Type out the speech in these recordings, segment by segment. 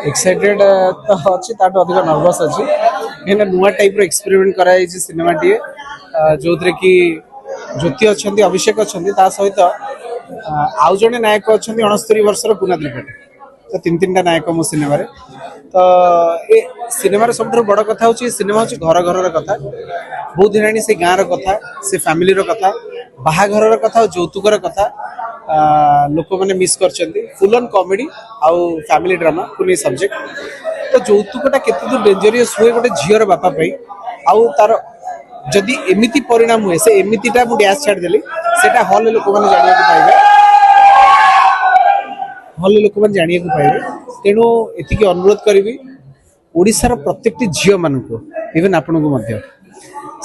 excited तो अच्छी ताठू अधिक नर्वस अच्छी कहीं नुआ टाइप एक्सपेरिमेंट कराई सिनेमा टी जो थे कि ज्योति अच्छा अभिषेक अच्छा सहित आउ जड़े नायक अच्छा 69 वर्षर पूना त्रिपाठी तो तीन टा नायक मो सिनेमा तो ये सिनेमार सब बड़ कथा हूँ सिनेमा हूँ घर घर कथा बहुत दिन से गाँव कथा से फैमिली कथा बाहाघर कथा यौतुकर कथा लोक मैंने मिस कर फुल ऑन कॉमेडी आउ फैमिली ड्रामा को नहीं सब्जेक्ट तो यौतुकटा केते दूर डेंजरियस हुए गोटे झीर बापा आउ तार जदि एमिति परिणाम हुए से एमितिटा मु डैश छाड़देली सेटा हॉल लोक मैंने जानिया पाइबे हॉल लोक मैंने जानिया पाइबे तेणु एतिकी अनुरोध करी ओडिशार प्रत्येकटी झील मानू इवेन आपण को मध्य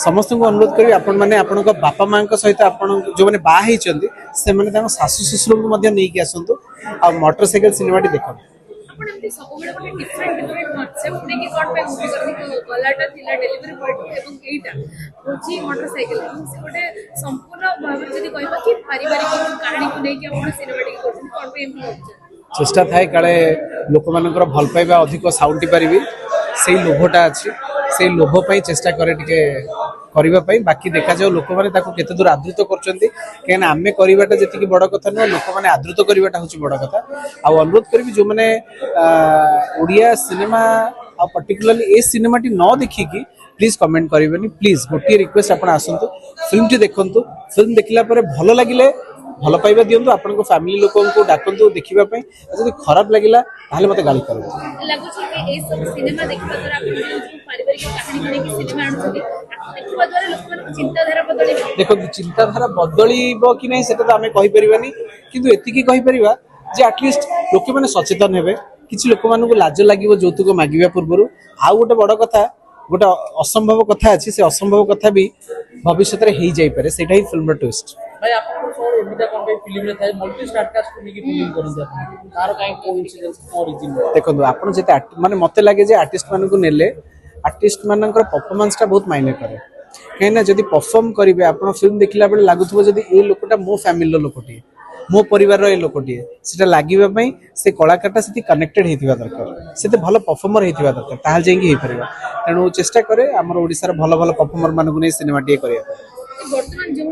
समस्त को अनुरोध करी आपण माने आपण बापा माँ सहित आपण जो मैंने बाहर से मैंने शाशु शशुर को नहीं आसतु आ मोटरसाइकेल सिनेमा देखो आपण एमती सब बेले गोटे डिफरेंट कॉन्सेप्ट ने कि कोन पे मूवी करनी गलाटा थिला डिलीवरी बॉय एवं एटा होची मोटरसाइकिल से गोटे संपूर्ण भाव जदी कहबा कि पारिवारिक कहानी को लेके आपण सिनेमैटिक करछन कोन पे एमती होछ चेष्टा थाए काले लोक मानकर भल पाइबा अधिक साउंटी पारिबी से लोभटा अच्छी से लोभ पाई चेष्टा करे टिके करबा पाई बाकी देखा जाओ लोक माने ताको केते दूर आदृत करछन्ती केन आमे करिबाटा जति बड़ कथा न लोक माने आदृत करिबाटा होची बड़ कथा आ अनुरोध करबी जो माने ओडिया सिनेमा आ पर्टिकुलरली ए सिनेमाटी न देखि कि प्लीज कमेंट करिबेनी प्लीज गोटे रिक्वेस्ट आपण आसंतु फिल्म टी देखंतु फिल्म देखला परे भलो लागिले भल पाइबा दियंतु आपन को फैमिली लोक को डाकंतु देखिबा पई जदि खराब लागिला ताले मते गाली करबो लागु छै कि ए सब सिनेमा देखिबा द्वारा आपण जो पारिवारिक कहानी को लेके सिनेमा आनुछथि देखिबा द्वारा लोक मन चिंताधारा बदली देखो चिंताधारा बदलिबो कि नहीं सेटा तो आमे कहि परिबानी किंतु एतिकी कहि परिबा जे एटलीस्ट लोक माने सचेतन हेबे किछि लोक मानु को लाज लागिवो जौतुक मागिबा पूर्वरु आ गोटे बड़ कथा गोटे असंभव कथा अछि से असंभव कथा भी भविष्य रे हेई जाई पारे सेटा ही फिल्म रो ट्विस्ट भाई आपन को एबिटा कोन पे फिल्म रे थाए मल्टी स्टार कास्ट को लेके फिल्म करन जात तार काई कोइंसिडेंस ओरिजिन देखो आपण जेते माने मते लागे जे आर्टिस्ट मानन को नेले आर्टिस्ट मानकर परफॉर्मेंस टा बहुत मायने करे कहीं जदि परफॉर्म करेंगे आप फिल्म देखला बेले लगुव जदि ये लोकटा मो फैमिली लोकटे मो परिवार ये लोकटे से लगे से कलाकार से कनेक्टेड होता दरकार से भल परफॉर्मर होता दरकार ताल जाइए तेणु चेष्टा करे आम ओडिशार भल भल परफॉर्मर मानक नहीं सिनेमा टे वर्तमान जो